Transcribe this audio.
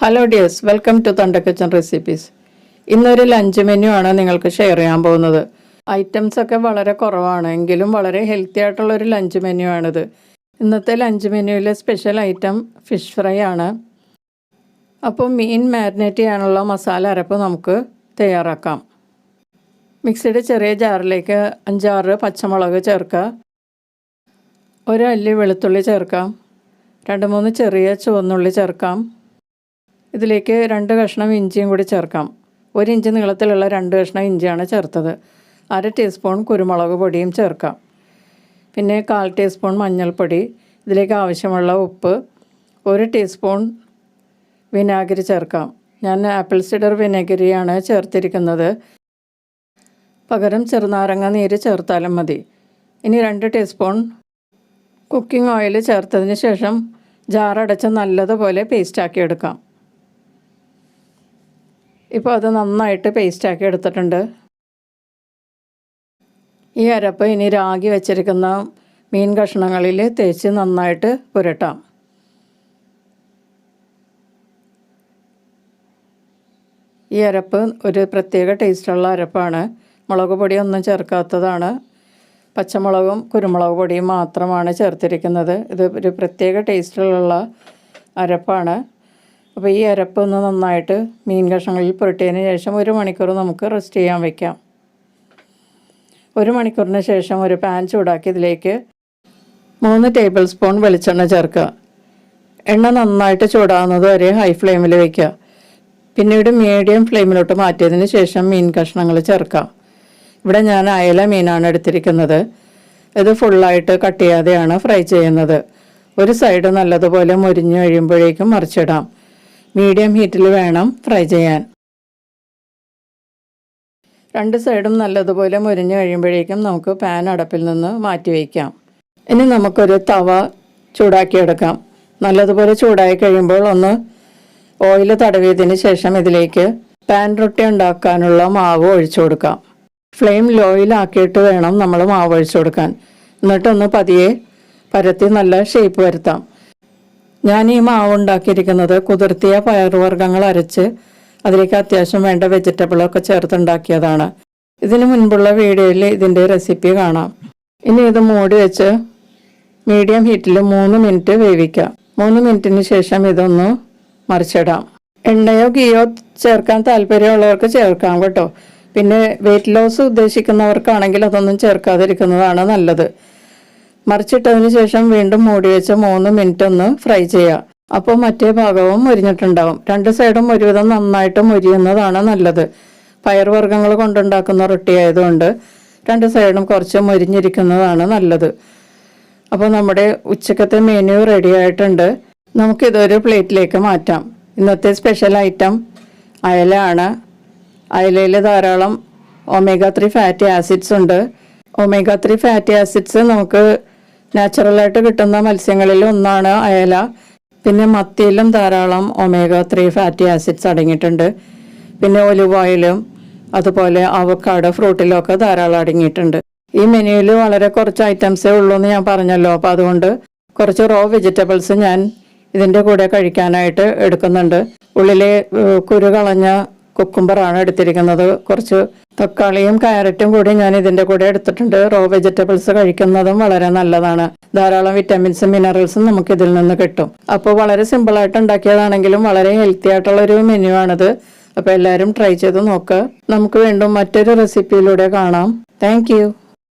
Hello dears, welcome to തണ്ട kitchen recipes. ഇന്നൊരു lunch menu ആണ് നിങ്ങൾക്ക് ഷെയർ ചെയ്യാൻ പോകുന്നത്. ഐറ്റംസ് ഒക്കെ വളരെ കുറവാണ്, എങ്കിലും വളരെ ഹെൽത്തി ആയിട്ടുള്ളൊരു ലഞ്ച് മെനു ആണിത്. ഇന്നത്തെ ലഞ്ച് മെനുവിലെ സ്പെഷ്യൽ ഐറ്റം ഫിഷ് ഫ്രൈ ആണ്. അപ്പോൾ മീൻ മാരിനേറ്റ് ചെയ്യാനുള്ള മസാല അരപ്പ് നമുക്ക് തയ്യാറാക്കാം. മിക്സിയുടെ ചെറിയ ജാറിലേക്ക് 5-6 പച്ചമുളക് ചേർക്കുക, 1 അല്ലി വെളുത്തുള്ളി ചേർക്കാം, 2-3 ചെറിയ ചുവന്നുള്ളി ചേർക്കാം. ഇതിലേക്ക് 2 കഷ്ണം ഇഞ്ചിയും കൂടി ചേർക്കാം. 1 ഇഞ്ച് നീളത്തിലുള്ള 2 കഷ്ണം ഇഞ്ചിയാണ് ചേർത്തത്. 1/2 ടീസ്പൂൺ കുരുമുളക് പൊടിയും ചേർക്കാം. പിന്നെ 1/4 ടീസ്പൂൺ മഞ്ഞൾപ്പൊടി, ഇതിലേക്ക് ആവശ്യമുള്ള ഉപ്പ്, 1 ടീസ്പൂൺ വിനാഗിരി ചേർക്കാം. ഞാൻ ആപ്പിൾ സിഡർ വിനാഗിരിയാണ് ചേർത്തിരിക്കുന്നത്, പകരം ചെറുനാരങ്ങ നീര് ചേർത്താലും മതി. ഇനി 2 ടീസ്പൂൺ കുക്കിംഗ് ഓയിൽ ചേർത്തതിന് ശേഷം ജാറടച്ച് നല്ലതുപോലെ പേസ്റ്റാക്കി എടുക്കാം. ഇപ്പോൾ അത് നന്നായിട്ട് പേസ്റ്റാക്കി എടുത്തിട്ടുണ്ട്. ഈ അരപ്പ് ഇനി രാഗി വെച്ചിരിക്കുന്ന മീൻ കഷ്ണങ്ങളിൽ തേച്ച് നന്നായിട്ട് പുരട്ടാം. ഈ അരപ്പ് ഒരു പ്രത്യേക ടേസ്റ്റുള്ള അരപ്പാണ്. മുളക് പൊടിയൊന്നും ചേർക്കാത്തതാണ്, പച്ചമുളകും കുരുമുളക് പൊടിയും മാത്രമാണ് ചേർത്തിരിക്കുന്നത്. ഇത് ഒരു പ്രത്യേക ടേസ്റ്റിലുള്ള അരപ്പാണ്. അപ്പോൾ ഈ അരപ്പ് ഒന്ന് നന്നായിട്ട് മീൻ കഷ്ണങ്ങളിൽ പുരട്ടിയതിന് ശേഷം 1 മണിക്കൂർ നമുക്ക് റെസ്റ്റ് ചെയ്യാൻ വയ്ക്കാം. 1 മണിക്കൂറിന് ശേഷം ഒരു പാൻ ചൂടാക്കി ഇതിലേക്ക് 3 ടേബിൾ സ്പൂൺ വെളിച്ചെണ്ണ ചേർക്കുക. എണ്ണ നന്നായിട്ട് ചൂടാകുന്നത് വരെ ഹൈ ഫ്ലെയിമിൽ വയ്ക്കുക. പിന്നീട് മീഡിയം ഫ്ലെയിമിലോട്ട് മാറ്റിയതിന് ശേഷം മീൻ കഷ്ണങ്ങൾ ചേർക്കാം. ഇവിടെ ഞാൻ അയല മീനാണ് എടുത്തിരിക്കുന്നത്. ഇത് ഫുള്ളായിട്ട് കട്ട് ചെയ്യാതെയാണ് ഫ്രൈ ചെയ്യുന്നത്. ഒരു സൈഡ് നല്ലതുപോലെ മുരിഞ്ഞ് കഴിയുമ്പോഴേക്കും മറിച്ചിടാം. മീഡിയം ഹീറ്റിൽ വേണം ഫ്രൈ ചെയ്യാൻ. 2 സൈഡും നല്ലതുപോലെ മുരിഞ്ഞ് കഴിയുമ്പോഴേക്കും നമുക്ക് പാൻ അടപ്പിൽ നിന്ന് മാറ്റി വയ്ക്കാം. ഇനി നമുക്കൊരു തവ ചൂടാക്കിയെടുക്കാം. നല്ലതുപോലെ ചൂടായി കഴിയുമ്പോൾ ഒന്ന് ഓയിൽ തടവിയതിന് ശേഷം ഇതിലേക്ക് പാൻ റൊട്ടി ഉണ്ടാക്കാനുള്ള മാവ് ഒഴിച്ചു കൊടുക്കാം. ഫ്ലെയിം ലോയിലാക്കിയിട്ട് വേണം നമ്മൾ മാവ് ഒഴിച്ചു കൊടുക്കാൻ. എന്നിട്ടൊന്ന് പതിയെ പരത്തി നല്ല ഷേപ്പ് വരുത്താം. ഞാൻ ഈ മാവ് ഉണ്ടാക്കിയിരിക്കുന്നത് കുതിർത്തിയ പയറുവർഗ്ഗങ്ങൾ അരച്ച് അതിലേക്ക് അത്യാവശ്യം വേണ്ട വെജിറ്റബിളൊക്കെ ചേർത്തുണ്ടാക്കിയതാണ്. ഇതിന് മുൻപുള്ള വീഡിയോയിൽ ഇതിൻ്റെ റെസിപ്പി കാണാം. ഇനി ഇത് മൂടി വെച്ച് മീഡിയം ഹീറ്റിൽ 3 മിനിറ്റ് വേവിക്കാം. 3 മിനിറ്റിന് ശേഷം ഇതൊന്ന് മറിച്ചിടാം. എണ്ണയോ ഗീയോ ചേർക്കാൻ താല്പര്യമുള്ളവർക്ക് ചേർക്കാം കേട്ടോ. പിന്നെ വെയിറ്റ് ലോസ് ഉദ്ദേശിക്കുന്നവർക്കാണെങ്കിൽ അതൊന്നും ചേർക്കാതിരിക്കുന്നതാണ് നല്ലത്. മറിച്ചിട്ടതിന് ശേഷം വീണ്ടും മൂടി വെച്ച് 3 മിനിറ്റ് ഒന്ന് ഫ്രൈ ചെയ്യുക. അപ്പോൾ മറ്റേ ഭാഗവും മുരിഞ്ഞിട്ടുണ്ടാവും. 2 സൈഡും ഒരുവിധം നന്നായിട്ട് മുരിയുന്നതാണ് നല്ലത്. പയറുവർഗ്ഗങ്ങൾ കൊണ്ടുണ്ടാക്കുന്ന റൊട്ടി ആയതുകൊണ്ട് 2 സൈഡും കുറച്ച് മുരിഞ്ഞിരിക്കുന്നതാണ് നല്ലത്. അപ്പോൾ നമ്മുടെ ഉച്ചക്കത്തെ മെനു റെഡി ആയിട്ടുണ്ട്. നമുക്കിതൊരു പ്ലേറ്റിലേക്ക് മാറ്റാം. ഇന്നത്തെ സ്പെഷ്യൽ ഐറ്റം അയല ആണ്. അയലയിൽ ധാരാളം omega-3 ഫാറ്റി ആസിഡ്സ് ഉണ്ട്. omega-3 ഫാറ്റി ആസിഡ്സ് നമുക്ക് നാച്ചുറലായിട്ട് കിട്ടുന്ന മത്സ്യങ്ങളിൽ ഒന്നാണ് അയല. പിന്നെ മത്തിയിലും ധാരാളം omega-3 ഫാറ്റി ആസിഡ്സ് അടങ്ങിയിട്ടുണ്ട്. പിന്നെ ഒലിവ് ഓയിലും അതുപോലെ അവക്കാഡോ ഫ്രൂട്ടിലൊക്കെ ധാരാളം അടങ്ങിയിട്ടുണ്ട്. ഈ മെനുവിൽ വളരെ കുറച്ച് ഐറ്റംസേ ഉള്ളൂ എന്ന് ഞാൻ പറഞ്ഞല്ലോ. അപ്പോൾ അതുകൊണ്ട് കുറച്ച് റോ വെജിറ്റബിൾസ് ഞാൻ ഇതിൻ്റെ കൂടെ കഴിക്കാനായിട്ട് എടുക്കുന്നുണ്ട്. ഉള്ളിലെ കുരു കളഞ്ഞ കുക്കുംബറാണ് എടുത്തിരിക്കുന്നത്. കുറച്ച് തക്കാളിയും ക്യാരറ്റും കൂടി ഞാൻ ഇതിൻ്റെ കൂടെ എടുത്തിട്ടുണ്ട്. റോ വെജിറ്റബിൾസ് കഴിക്കുന്നതും വളരെ നല്ലതാണ്. ധാരാളം വിറ്റാമിൻസും മിനറൽസും നമുക്ക് ഇതിൽ നിന്ന് കിട്ടും. അപ്പോൾ വളരെ സിമ്പിളായിട്ട് ഉണ്ടാക്കിയതാണെങ്കിലും വളരെ ഹെൽത്തി ആയിട്ടുള്ളൊരു മെനു ആണിത്. അപ്പോൾ എല്ലാവരും ട്രൈ ചെയ്ത് നോക്കുക. നമുക്ക് വീണ്ടും മറ്റൊരു റെസിപ്പിയിലൂടെ കാണാം. താങ്ക്